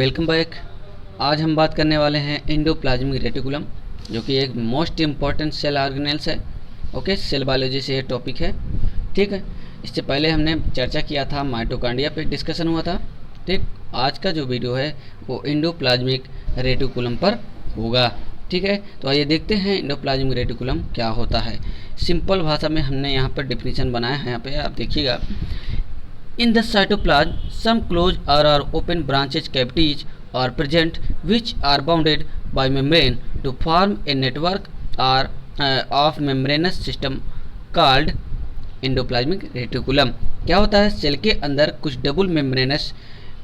Welcome back. आज हम बात करने वाले हैं एंडोप्लाज्मिक रेटिकुलम, जो कि एक मोस्ट इम्पॉर्टेंट सेल ऑर्गेनेल्स है। ओके, सेल बायोलॉजी से ये टॉपिक है। ठीक है, इससे पहले हमने चर्चा किया था, माइटोकॉन्ड्रिया पे डिस्कशन हुआ था। ठीक, आज का जो वीडियो है वो एंडोप्लाज्मिक रेटिकुलम पर होगा। ठीक है, तो आइए देखते हैं एंडोप्लाज्मिक रेटिकुलम क्या होता है। सिंपल भाषा में हमने यहाँ पर डिफिनीशन बनाया है। यहाँ पे आप देखिएगा, in the cytoplasm, some closed or open branches cavities are present which are bounded by membrane to form a network or of membranous system called endoplasmic reticulum। क्या होता है, सेल के अंदर कुछ डबल मेम्ब्रेनस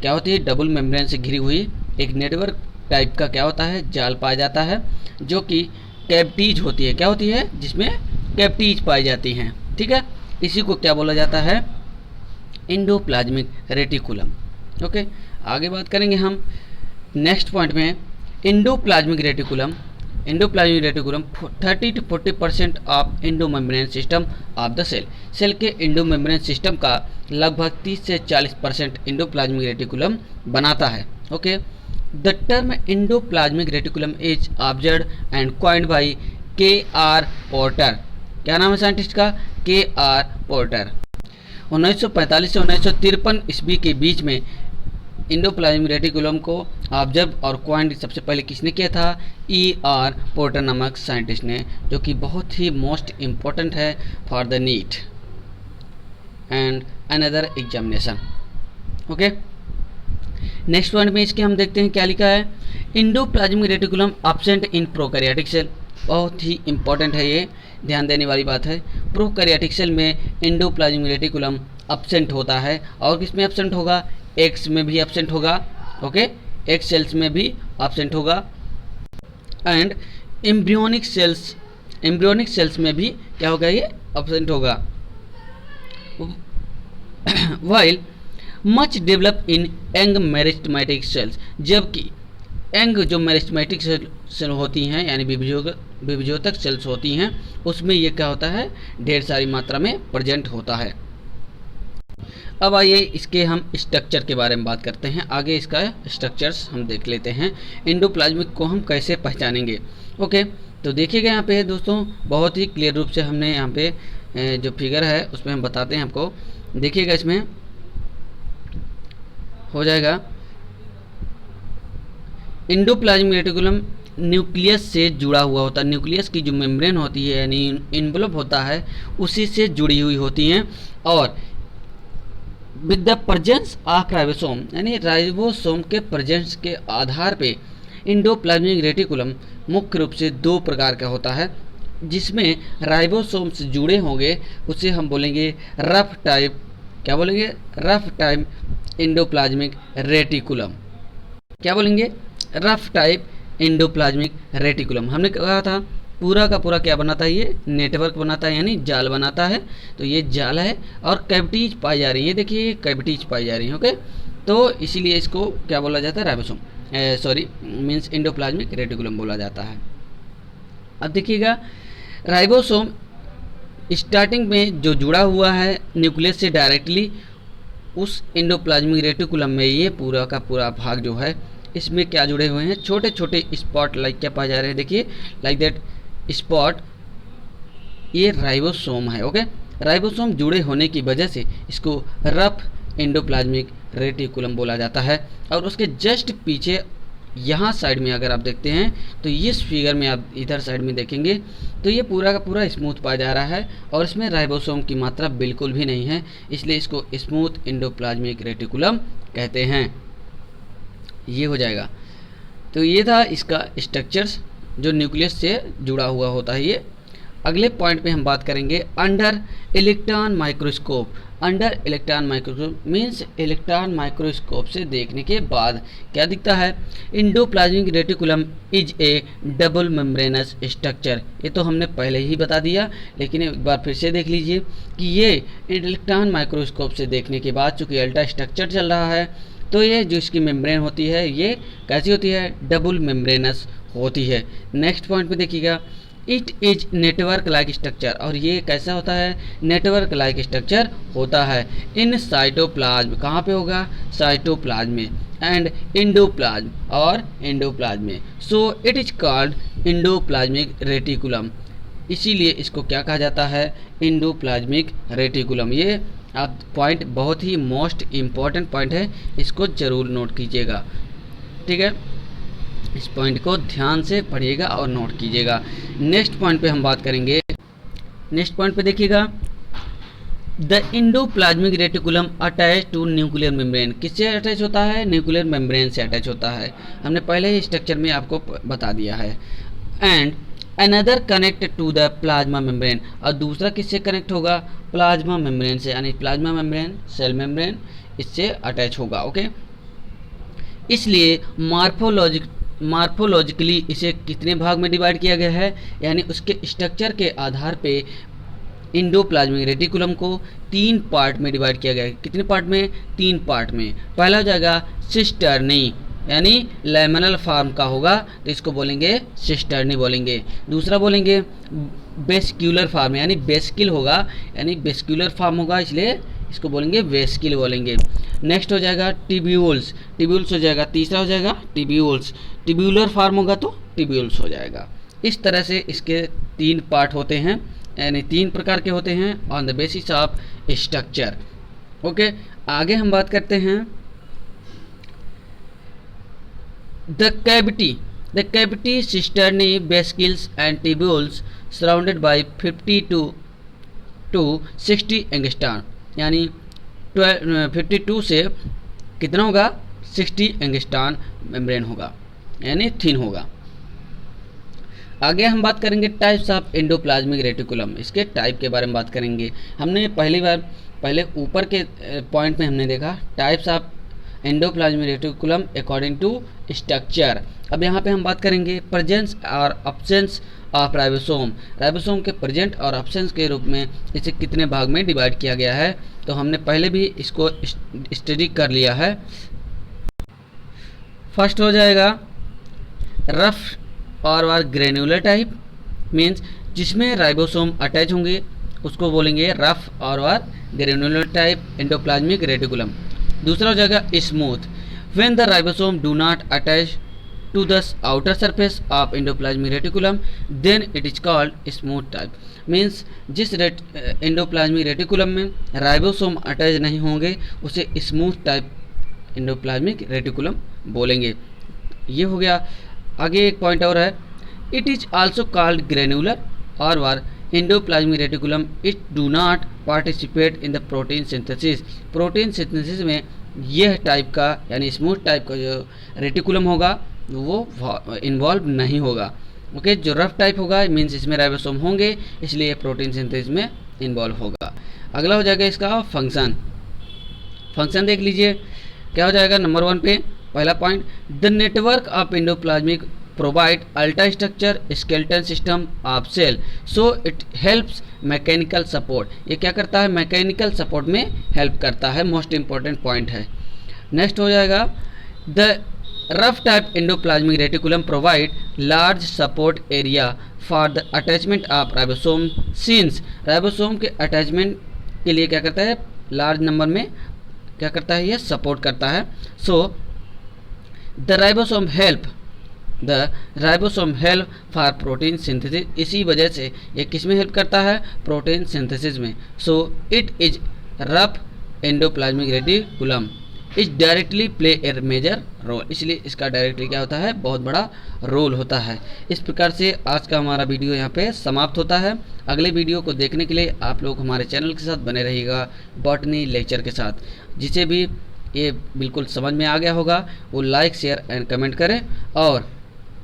क्या होती है, डबल मेम्ब्रेन से घिरी हुई एक नेटवर्क टाइप का क्या होता है, जाल पाया जाता है, जो कि कैविटीज होती है। क्या होती है, जिसमें कैविटीज पाई जाती हैं। ठीक है, इसी को क्या बोला जाता है, एंडोप्लाज्मिक रेटिकुलम। ओके, आगे बात करेंगे हम नेक्स्ट पॉइंट में। Endoplasmic reticulum 30 to 40% of endomembrane system of the cell के एंडोमेम्ब्रेन सिस्टम का लगभग 30 से 40% एंडोप्लाज्मिक रेटिकुलम बनाता है। Okay, the term endoplasmic reticulum is observed and coined by K.R. Porter. क्या नाम है साइंटिस्ट का, K.R. पोर्टर। 1945 से 1953 ईस्वी के बीच में एंडोप्लाज्मिक रेटिकुलम को ऑब्जर्व और क्वाइंट सबसे पहले किसने किया था, E.R. पोर्टर नामक साइंटिस्ट ने, जो कि बहुत ही मोस्ट इम्पोर्टेंट है for the NEET and another examination. Okay, next point में इसके हम देखते हैं क्या लिखा है। Endoplasmic reticulum absent in prokaryotic cell, बहुत ही इंपॉर्टेंट है, ये ध्यान देने वाली बात है। प्रोकैरियोटिक सेल में एंडोप्लाज्मिक रेटिकुलम एब्सेंट होता है, और किसमें एब्सेंट होगा, एक्स में भी एब्सेंट होगा। ओके, एक्स सेल्स में भी एब्सेंट होगा, एंड एम्ब्रियोनिक सेल्स में भी क्या होगा, ये एब्सेंट होगा। While much develop in young meristematic cells, जबकि यंग जो मेरिस्टेमेटिक सेल होती हैं, यानी विभजोतक सेल्स होती हैं, उसमें ये क्या होता है, ढेर सारी मात्रा में प्रेजेंट होता है। अब आइए इसके हम स्ट्रक्चर के बारे में बात करते हैं। आगे इसका स्ट्रक्चर्स हम देख लेते हैं, एंडोप्लाज्मिक को हम कैसे पहचानेंगे। ओके, तो देखिएगा यहाँ पे दोस्तों, बहुत ही क्लियर रूप से हमने यहाँ पे जो फिगर है उसमें हम बताते हैं आपको। देखिएगा, इसमें हो जाएगा, एंडोप्लाज्मिक रेटिकुलम न्यूक्लियस से जुड़ा हुआ होता है। न्यूक्लियस की जो मेम्ब्रेन होती है, यानी इन्वलप होता है, उसी से जुड़ी हुई होती हैं। और with the presence of ribosome, यानी राइबोसोम के प्रेजेंस के आधार पे एंडोप्लाज्मिक रेटिकुलम मुख्य रूप से दो प्रकार का होता है। जिसमें राइबोसोम से जुड़े होंगे उसे हम बोलेंगे रफ टाइप, क्या बोलेंगे, रफ टाइप एंडोप्लाज्मिक रेटिकुलम। क्या बोलेंगे, रफ टाइप एंडोप्लाज्मिक रेटिकुलम। हमने कहा था पूरा का पूरा क्या बनाता है, ये नेटवर्क बनाता है, यानी जाल बनाता है। तो ये जाल है और कैविटीज पाई जा रही है। ये देखिए, ये कैविटीज पाई जा रही है। ओके, तो इसीलिए इसको क्या बोला जाता है, ribosome, sorry means endoplasmic reticulum बोला जाता है। अब देखिएगा, राइबोसोम स्टार्टिंग में जो जुड़ा हुआ है न्यूक्लियस से डायरेक्टली, उस एंडोप्लाज्मिक रेटिकुलम में ये पूरा का पूरा भाग जो है, इसमें क्या जुड़े हुए हैं, छोटे छोटे स्पॉट लाइक क्या पाए जा रहे हैं, देखिए लाइक दैट स्पॉट, ये राइबोसोम है। ओके, राइबोसोम जुड़े होने की वजह से इसको रफ एंडोप्लाज्मिक रेटिकुलम बोला जाता है। और उसके जस्ट पीछे यहाँ साइड में अगर आप देखते हैं, तो इस फिगर में आप इधर साइड में देखेंगे, तो ये पूरा का पूरा स्मूथ पाया जा रहा है, और इसमें राइबोसोम की मात्रा बिल्कुल भी नहीं है, इसलिए इसको स्मूथ एंडोप्लाज्मिक रेटिकुलम कहते हैं। ये हो जाएगा। तो ये था इसका स्ट्रक्चर्स, जो न्यूक्लियस से जुड़ा हुआ होता है ये। अगले पॉइंट पे हम बात करेंगे under electron microscope. Under electron microscope means electron microscope से देखने के बाद क्या दिखता है, endoplasmic reticulum is A double membranous structure. ये तो हमने पहले ही बता दिया, लेकिन एक बार फिर से देख लीजिए कि ये इलेक्ट्रॉन माइक्रोस्कोप से देखने के बाद, चूँकि अल्ट्रा स्ट्रक्चर चल रहा है, तो ये जो इसकी मेम्ब्रेन होती है, ये कैसी होती है, डबल मेम्ब्रेनस होती है। नेक्स्ट पॉइंट पे देखिएगा, it is network like structure, और ये कैसा होता है, नेटवर्क लाइक स्ट्रक्चर होता है इन साइटोप्लाज्म, कहाँ पे होगा, साइटोप्लाज्म में, एंड इंडोप्लाज्म और एंडोप्लाज्म में। So it is called endoplasmic reticulum, इसीलिए इसको क्या कहा जाता है, इंडोप्लाज्मिक रेटिकुलम। ये आप पॉइंट बहुत ही मोस्ट इम्पॉर्टेंट पॉइंट है, इसको ज़रूर नोट कीजिएगा, ठीक है, इस पॉइंट को ध्यान से पढ़िएगा और नोट कीजिएगा। नेक्स्ट पॉइंट पे हम बात करेंगे। नेक्स्ट पॉइंट पे देखिएगा, the endoplasmic reticulum attach to nuclear membrane, किससे अटैच होता है, न्यूक्लियर मेम्ब्रेन से अटैच होता है, हमने पहले ही स्ट्रक्चर में आपको बता दिया है। And another connect to the plasma membrane, और दूसरा किससे कनेक्ट होगा, प्लाज्मा मेम्ब्रेन से, यानी प्लाज्मा मेम्ब्रेन, सेल मेम्ब्रेन, इससे अटैच होगा। ओके, इसलिए मार्फोलॉजिकली इसे कितने भाग में डिवाइड किया गया है, यानी उसके स्ट्रक्चर के आधार पे इंडोप्लाज्मिक रेटिकुलम को 3 पार्ट में डिवाइड किया गया है। कितने पार्ट में, 3 पार्ट में। पहला हो जाएगा सिस्टर्नी, यानी लैमिनल फॉर्म का होगा तो इसको बोलेंगे सिस्टर्नी बोलेंगे। दूसरा बोलेंगे वेस्क्यूलर फॉर्म, यानी वेस्किल होगा, यानी वेस्क्यूलर फॉर्म होगा, इसलिए इसको बोलेंगे वेस्किल बोलेंगे। नेक्स्ट हो जाएगा टिब्यूल्स, टिब्यूल्स हो जाएगा। तीसरा हो जाएगा टिब्यूल्स, टिब्यूलर फॉर्म होगा तो टिब्यूल्स हो जाएगा। इस तरह से इसके 3 पार्ट होते हैं, यानी 3 प्रकार के होते हैं on the basis of structure. Okay, आगे हम बात करते हैं the cavity cisternae वेस्किल्स and tubules surrounded by 50 to 60 angstrom, यानी 52 से कितना होगा, 60 एंगस्ट्रॉम मेम्ब्रेन होगा, यानी थिन होगा। आगे हम बात करेंगे टाइप्स ऑफ एंडोप्लाज्मिक रेटिकुलम, इसके टाइप के बारे में बात करेंगे। हमने पहले ऊपर के पॉइंट में हमने देखा types of endoplasmic reticulum according to structure. अब यहाँ पे हम बात करेंगे प्रेजेंस और अब्सेंस ऑफ राइबोसोम, राइबोसोम के प्रेजेंट और अब्सेंस के रूप में इसे कितने भाग में डिवाइड किया गया है, तो हमने पहले भी इसको स्टडी कर लिया है। फर्स्ट हो जाएगा रफ और ग्रेन्युलर टाइप, मीन्स जिसमें राइबोसोम अटैच होंगे उसको बोलेंगे रफ और ग्रेन्युलर टाइप एंडोप्लाज्मिक रेटिकुलम। दूसरा हो जाएगा smooth, when the ribosome do not attach to the outer surface of endoplasmic reticulum then it is called smooth type, means जिस endoplasmic reticulum में राइबोसोम अटैच नहीं होंगे उसे स्मूथ टाइप एंडोप्लाज्मिक रेटिकुलम बोलेंगे। ये हो गया। आगे एक पॉइंट और है, it is also called granular or endoplasmic reticulum, it do not participate in the protein synthesis, protein synthesis में यह टाइप का यानी स्मूथ टाइप का जो रेटिकुलम होगा वो इन्वॉल्व नहीं होगा। ओके, जो रफ टाइप होगा मीन्स इसमें राइबोसोम होंगे इसलिए प्रोटीन सिंथेसिस में इन्वॉल्व होगा। अगला हो जाएगा इसका फंक्शन, फंक्शन देख लीजिए क्या हो जाएगा। नंबर 1 पे पहला point, the network of endoplasmic provide ultra structure skeleton system of cell, so it helps mechanical support, ये क्या करता है, मैकेनिकल सपोर्ट में हेल्प करता है, मोस्ट इंपॉर्टेंट पॉइंट है। नेक्स्ट हो जाएगा the rough type endoplasmic reticulum provide large support area for the attachment of ribosome, since ribosome के अटैचमेंट के लिए क्या करता है, लार्ज नंबर में क्या करता है, ये सपोर्ट करता है। So the ribosome help for protein synthesis, इसी वजह से ये किस में हेल्प करता है, प्रोटीन सिंथेसिस में। So it is rough endoplasmic reticulum is directly play a major role, इसलिए इसका डायरेक्टली क्या होता है, बहुत बड़ा रोल होता है। इस प्रकार से आज का हमारा वीडियो यहाँ पे समाप्त होता है। अगले वीडियो को देखने के लिए आप लोग हमारे चैनल के साथ बने रहिएगा बॉटनी लेक्चर के साथ। जिसे भी ये बिल्कुल समझ में आ गया होगा वो लाइक शेयर एंड कमेंट करें, और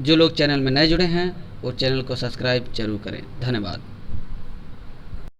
जो लोग चैनल में नए जुड़े हैं वो चैनल को सब्सक्राइब जरूर करें। धन्यवाद।